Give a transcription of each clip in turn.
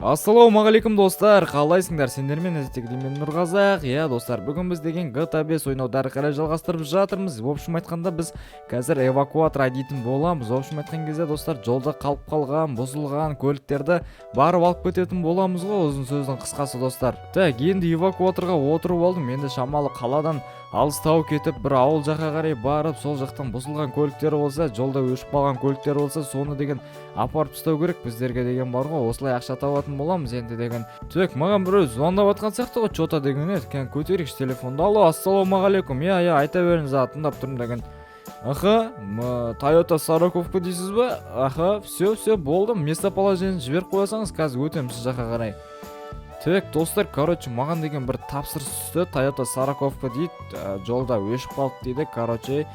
Ассалаумағалейкум достар, қалайсыңдар? Сендермен әзетегілімен Нұрғазақ. Достар, бүгін біз деген GTA 5 ойнауды әрі қарай жалғастырып жатырмыз. В общем айтқанда біз қазір эвакуатор айдайтын боламыз. В общем айтқан кезде достар, жолда қалып қалған, бұзылған көліктерді барып алып кететін боламыз ғой, ұзын сөздің қысқасы достар. Так, енді эвакуаторға отырып алдым. Енді шамалы қаладан алыстау кетіп, бір ауыл жаққа қарай барып, сол жақтан бұзылған көліктер болса, жолда өшіп қалған көліктер болса, соны деген апарып тастау керек біздерге деген бар ғой. Осылай ақша табатын боламыз енді деген. Так, маған біреу звондап жатқан сияқты ғой, что-то деген еді. Көтерейікші телефонды. Алло, ассалаумағалейкум. Айта беріңіз, тыңдап тұрмын деген. Аха, Toyota Сороковка дейсіз ба? Аха, все, болды. Местоположениені жіберіп қойсаңыз, қазір өтемін сіз жаққа қарай. Так, достар, маған деген бір тапсырыс түсті. Toyota Сороковка дейді, жолда өшіп қалды дейді.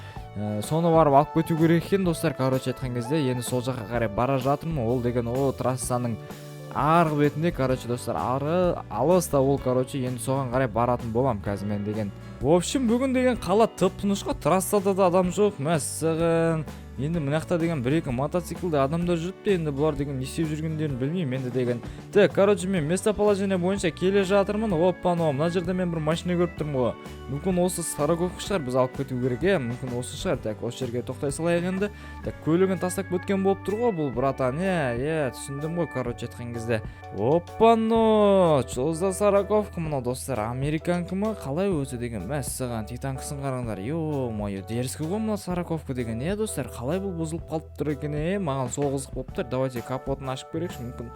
Соны барып алып кету керек екен достар. Айтқан кезде енді сол жаққа қарай бара жатырмын. Ол деген трассаның арғы бетінде, достар, ары алыста ол, енді соған қарай баратын болам қазір мен деген. В общем, бүгін деген қала тып-тыныш қой, трассада да адам жоқ, мәссаған. Енді мынақта деген бір-екі мотоциклде адамдар жүріпті, енді бұлар деген не істеп жүргендерін білмеймін енді деген. Так, мен местоположение бойынша келе жатырмын. Оппано, мына жерде мен бір машина көріп тұрмын ғой. Мүмкін осы Сороковка шығар, біз алып кету керек, мүмкін осы шығар. Так, осы жерге тоқтай салайық енді. Так, көлігін тастап кеткен болып тұр ғой бұл братан. Түсіндім ғой, айтқан кезде. Оппано, жолда Сороковка, мына достар, американка ма, қалай өзі деген. Мәссаған, титанкысын қараңдар. Йо-моё, дерзкі ғой мына Сороковка деген. Достар, қалай бұл бұзылып қалып тұр екен, маған сол қызық болып тұр. Давайте капотын ашып көрейікші, мүмкін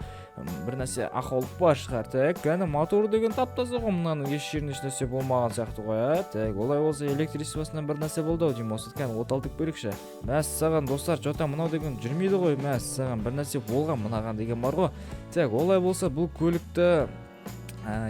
бір нәрсе ақаулық бар шығар. Так, кәні мотор деген таптаса ғой, мынаның еш жеріне нәрсе болмаған сияқты ғой. Так, олай болса электричествосынан бір нәрсе болды ау деймін, осы кәні оталтып көрейікші. Мәссаған достар, жота мынау деген жүрмейді ғой, мәссаған бір нәрсе болған мынаған деген бар ғой. Так, олай болса бұл көлікті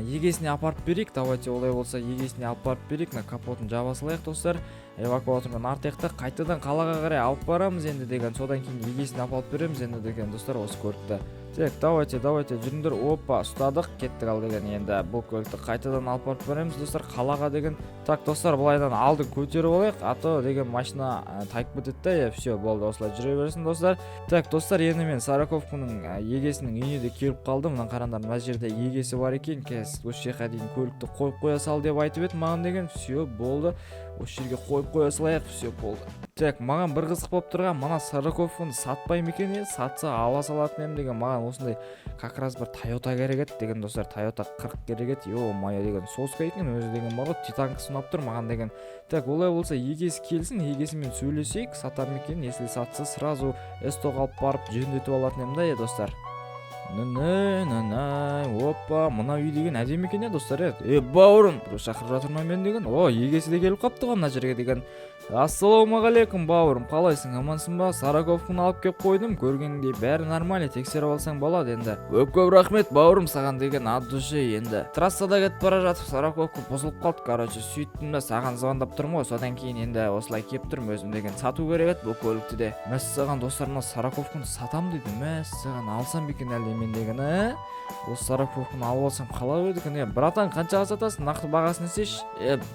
егесіне апарып берейік. Давайте олай болса егесіне апарып берейік. Капотын жаба салайық достар. Эвакуатормен артықта қайтадан қалаға қарай алып барамыз енді деген. Содан кейін егесіне апарып береміз енді деген достар осы көлікті. Так, давайте жүріңдер. Опа, ұстадық, кеттік ал деген. Енді бұл көлікті қайтадан алып барып береміз достар қалаға деген. Так, достар, былайдан алдын көтеріп алайық, ато деген машина тайып кетеді. Все, болды, осылай жүре берсін достар. Так, достар, енді мен Сороковканың егесінің үйіне де келіп қалдым. Мына қараңдар, мына жерде егесі бар екен. Осы жаққа дейін көлікті қойып қоя сал деп айтып еді маған деген. Все, болды. Осы жерге қойып қоя салайық, все болды. Так, маған бір қызық болып тұрған, мына Сороковканы сатпаймын екен, сатса ала салатын ем деген. Маған осындай как раз бір Toyota керек еді деген достар. Toyota 40 керек еді. Йо-моё деген соска екен өзі деген бар ғой, титанкасы ұнап тұр маған деген. Так, олай болса егесі келсін, егесімен сөйлесейік, сатам екен. Если сатса сразу эстоға алып барып жөндетіп алатын ем да, достар. Опа, мына үй деген әдемі екен достар. Бауырым, біреу шақырып жатыр ма мен деген. Егесі де келіп қапты ғой мына жерге деген. Ассалаумағалейкум бауырым, қалайсың, амансың ба? Сороковканы алып кеп қойдым, көргеніңдей бәрі нормально, тексеріп алсаң болады енді. Көп рахмет бауырым саған деген, от души енді. Трассада кетіп бара жатып Сороковка бұзылып қалды, сөйттім да саған звондап тұрмын ғой, содан кейін енді осылай кеп тұрмын өзім деген. Сату керек еді бұл көлікті де. Мәссаған достар, мына Сороковканы сатам деді. Мәссаған алсам екен әлде мен деген, осы Сороковканы алып алсам қалай еді екен. Братан, қаншаға сатасың, нақты бағасын десейші?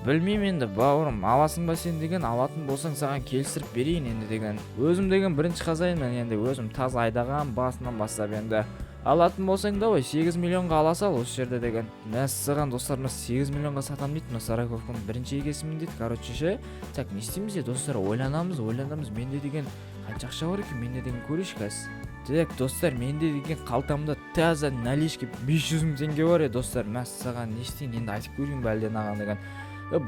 Білмеймін енді бауырым, аласың ба сен деген, алатын болсаң саған келістіріп берейін енді деген. Өзім деген бірінші қазайын мен енді, өзім таза айдаған басынан бастап енді. Алатын болсаң да 8 миллионға ала сал осы жерде деген. Мәссаған достар, 8 миллионға сатам дейді мына Сороковканың бірінші егесімін дейді. Так, не істейміз достар, ойланамыз, менде деген қанша ақша бар екен, менде деген көрейші қазір. Так, достар, менде деген қалтамда таза наличка 500 мың теңге бар достар. Мәссаған не істейін енді, айтып көрейін бе әлде наған деген.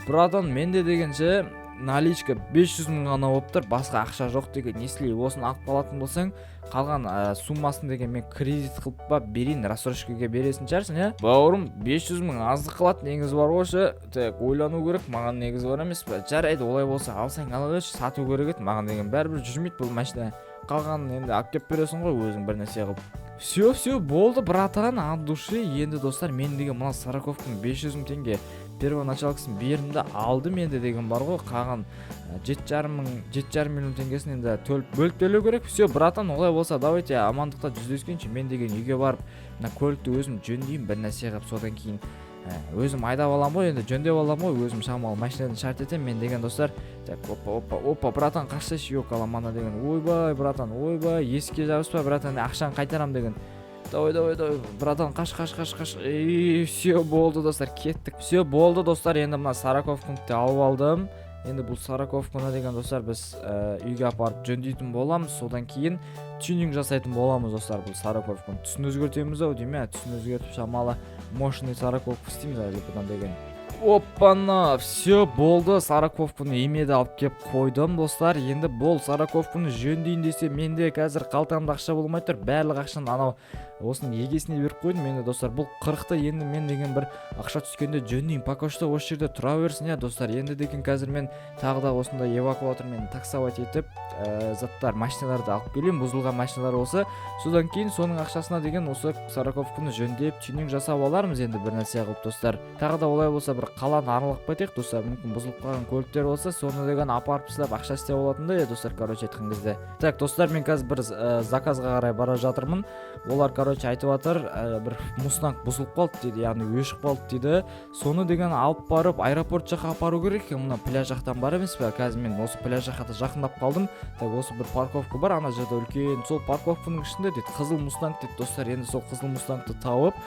Братан, менде дегенше наличка 500 мың ғана болып тұр, басқа ақша жоқ деген. Если осыны алып қалатын болсаң, қалған суммасын деген мен кредит қылып ба берейін, рассрочкаға бересің шығарсың, Бауырым, 500 мың аздық қылады, негізі бар ғой. Так, ойлану керек, маған негізі бар емес па? Жарайды, олай болса алсаң ала берші, сату керек еді маған деген. Бәрібір жүрмейді бұл машина. Қалғанын енді алып кеп бересің ғой өзің бір нәрсе қылып. Все, болды братан, от души. Енді достар, мен деген мына Сороковканың 500 мың теңге первоначалкасын берімді алдым енді деген бар ғой. Қалған 7,5 миллион теңгесін енді бөліп төлеу керек. Все, братан, олай болса давайте амандықта жүздескенше мен деген үйге барып мына көлікті өзім жөндеймін, бір нәрсе қылып, содан кейін өзім айдап алам ғой, енді жөндеп алам ғой, өзім шамалы машинадан шарт етем мен деген достар. Так, опа, братан, қашсайшы, yok аламана деген. Ойбай, братан, ойбай, еске жабыспа, братан, ақшаны қайтарам деген. давай, братан, қаш. Все болды достар, кеттік. Все болды достар, енді мына Сороковкинді алып алдым. Енді бұл Сороковкины деген достар біз үйге апарып жөндейтін боламыз. Содан кейін тюнинг жасайтын боламыз достар. Бұл Сороковкины түсін өзгертеміз ау дейме, түсін өзгертіп шамалы мощный Сороковка істейміз бұдан деген. Оппана, все болды, Сороковкины емеді алып кеп қойдым достар. Енді бұл Сороковкины жөндейін десе, менде қазір қалтамда ақша болмай тұр. Барлық ақшаны анау осының егесіне беріп қойдым. Енді достар, бұл 40-ты енді мен деген бір ақша түскенде жөндейін. Пока что осы жерде тұра берсін я достар. Енді деген қазір мен тағы да осында эвакуатормен таксовать етіп, заттар, машиналарды алып келем, бұзылған машиналар болса. Содан кейін соның ақшасына деген осы Сороковкины жөндеп, тюнинг жасап алармыз енді бір нәрсе қылып достар. Тағы да олай болса бір қаланы аралап қайтайық достар. Мүмкін бұзылып қалған көліктер болса, соны деген апарып сілеп ақша істеп алатындай достар, короче айтқан кезде. Так, достар, мен қазір бір заказға қарай бара жатырмын. Олар короче айтып жатыр, бір Мустанг бұзылып қалды дейді, яғни өшіп қалды дейді. Соны деген алып барып аэропорт жаққа апару керек. Мына пляж жақтан бар емес пе? Қазір мен осы пляж жаққа жақындап қалдым. Так, осы бір парковка бар, ана жерде үлкен. Сол парковканың ішінде дейді, қызыл Мустанг дейді достар. Енді сол қызыл Мустангты тауып,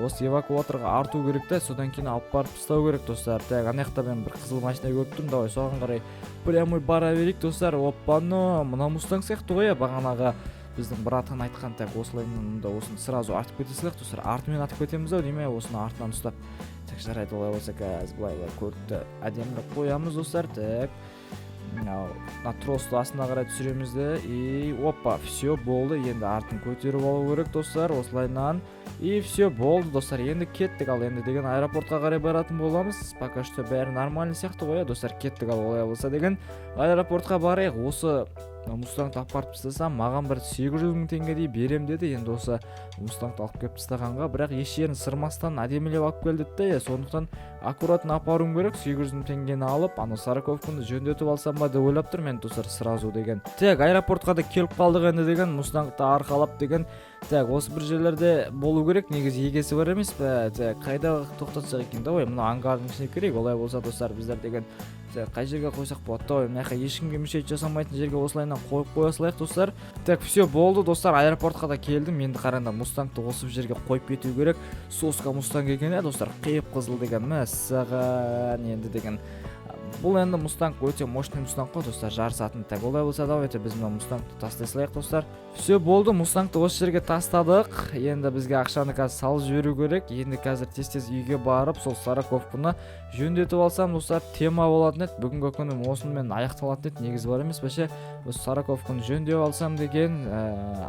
осы эвакуаторға арту керек та, содан кейін алып барып тастау керек достар. Так, ана жақта мен бір қызыл машина көріп тұрмын, давай соған қарай прямой бара берейік достар. Оппаны, мына Мустанг сияқты ғой, бағанағы біздің братан айтқан. Так, осылайынан да осыны сразу артып кетесілік достар. Артымен атып кетеміз ау дейме, осыны артынан ұстап. Так, жарайды, олай болса қазір былай көлікті әдеміріп қоямыз достар. Так, мына тросты астына қарай түсіреміз де. И опа, все болды. Енді артын көтеріп алу керек достар, осылайынан. И все болды достар. Енді кеттік. Ал енді деген аэропортқа қарай баратын боламыз. Пока что бәрі нормальный сияқты ғой достар. Кеттік. Ал олай болса деген аэропортқа барайық. Осы Мустангты апарып тастасам, маған бір 800 мың теңгедей берем деді. Енді осы Мустангты алып келіп тастағанға, бірақ еш жерін сырмастан әдемілеп алып келді де. Сондықтан аккуратно апаруым керек. 800 мың теңгені алып, ана Сороковкины жөндетіп алсам ба деп ойлап тұр мен достар, сразу деген. Так, аэропортқа да келіп қалдық енді деген, Мустангты арқалап деген. Так, осы бір жерлерде болу керек, негізі егесі бар емес пе? Так, қайда тоқтатсақ екен? Давай, мына ангардың ішіне керек. Олай болса достар, біздер деген қай жерге қойсақ болады? Давай, мына ешкімге мешет жасамайтын жерге осылайынан қойып қоя салайық достар. Так, все болды достар, аэропортқа да келдім. Енді қараңдар, Мустангты осы жерге қойып кету керек. Соска Мустанг екен достар, қиып қызыл деген. Мәссаған енді деген. Бұл енді Мустанг өте мощный Мустанг қой достар, жарысатын. Так, олай болса давайте біз мына Мустангты тастай салайық достар. Все болды, Мустангты осы жерге тастадық. Енді бізге ақшаны қазір салып жіберу керек. Енді қазір тез үйге барып, сол Сороковкины жөндетіп алсам достар, тема болатын еді. Бүгінгі күнім осымен аяқталатын еді. Негізі бар емес пе? Осы Сороковкины жөндеп алсам деген,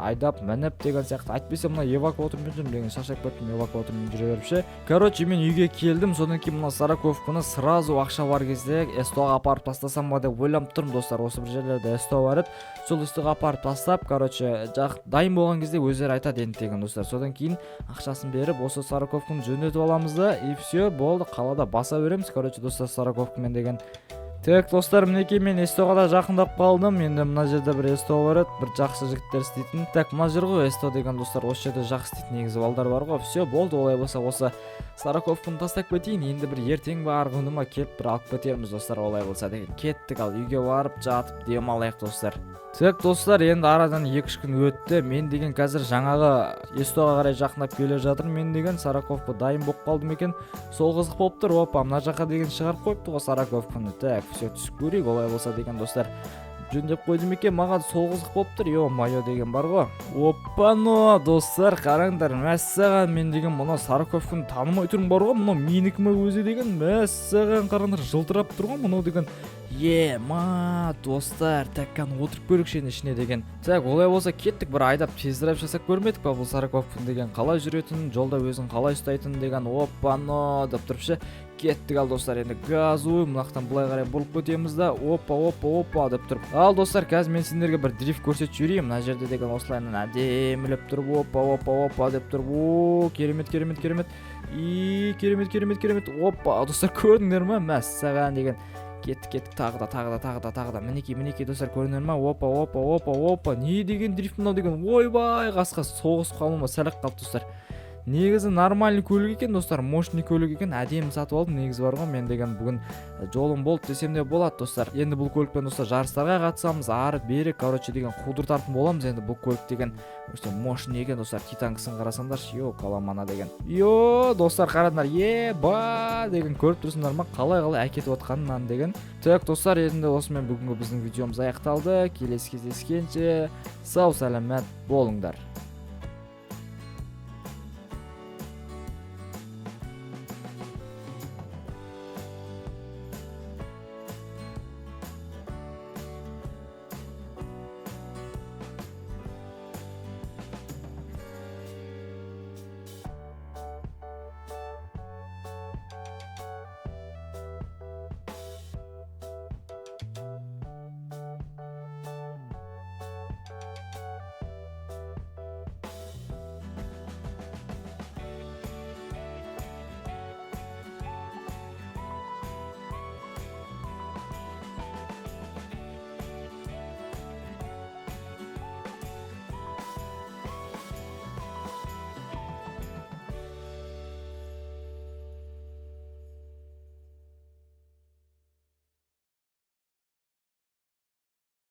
айдап мініп деген сияқты. Айтпаса мына эвакуатормен жүрмін деген, шаршап кеттім эвакуатормен жүре беріп ше. Короче, мен үйге келдім. Содан кейін мына Сороковкины сразу ақша бар кезде СТО-ға апарып тастасам ба деп ойлап тұрмын достар. Осы бір жерлерде СТО бар еді. Сол СТО-ға апарып тастап, короче, дайын болған кезде өздері айтады енді деген достар. Содан кейін ақшасын беріп, осы Сороковкины жөндетіп аламыз да, и все болды. Қалада баса береміз, короче, достар, Сороковкамен деген. Так, достар, мінекей мен СТО-ға да жақындап қалдым. Енді мына жерде бір СТО бар еді, бір жақсы жігіттер істейтін. Так, мына жер ғой СТО деген достар, осы жерде жақсы істейтін негізі балдар бар ғой. Все болды, олай болса осы Сороковкины тастап кетейін. Енді бір ертең бар күніме келіп бір алып кетерміз достар, олай болса деген. Кеттік, ал үйге барып жатып демалайық достар. Так, достар, енді арадан 2-3 күн өтті. Мен деген қазір жаңағы СТО-ға қарай жақындап келе жатыр. Мен деген Сороковка дайын болып қалдым екен. Сол қызық болып тұр. Опа, мына жаққа деген шығарып қойыпты ғой Сороковканы. Так, все түсіп көрейік, олай болса деген достар. Жөндеп қойдым екен, маған сол қызық болып тұр. Йо-майо деген бар ғой. Оппано, достар, қараңдар. Мәссаған, мен деген мына Сороковканы танымай тұрмын бар ғой. Мына менікі ме өзі деген. Мәссаған, қараңдар, жылтырап тұр ғой мынау деген. Достар, таккан отырып көрікшен ішіне деген. Так, олай болса кеттік, бір айдап тездіріп жасап көрмедік па бұл Сороковканы деген, қалай жүретін, жолда өзін қалай ұстайтын деген. Оппано деп тұрып ше. Кеттік, ал достар, енді газуй, мынақтан былай қарай бұрып кетеміз да. Опа деп тұрып. Ал достар, қазір мен сендерге бір дрифт көрсетіп жіберейін. Мына жерде деген осылайынан әдемілеп тұрып, опа деп тұрып. Керемет. И керемет. Опа, достар, көрдіңдер ме? Мәссаған деген. Кеттік, тағы да. Мінекей достар, көрінер ма? Опа. Не деген дрифт мынау деген. Ойбай, қасқа соғыс қалуыма сәлік қалып достар. негізі нормальный көлік екен достар, мощный көлік екен, әдемі сатып алдым. Негізі бар ғой, мен деген бүгін жолым болды десем де болады достар. Енді бұл көлікпен достар жарыстарға қатысамыз, ары бері короче деген қудыр тартын боламыз. Енді бұл көлік деген өте мощный екен достар. Титанкасын қарасаңдаршы, йо каламана деген. Йо достар қараңдар, ба деген көріп тұрсыңдар ма, қалай әкетіп отқанын деген. Так достар, енді осымен бүгінгі біздің видеомыз аяқталды. Келесі кездескенше сау саламат болыңдар.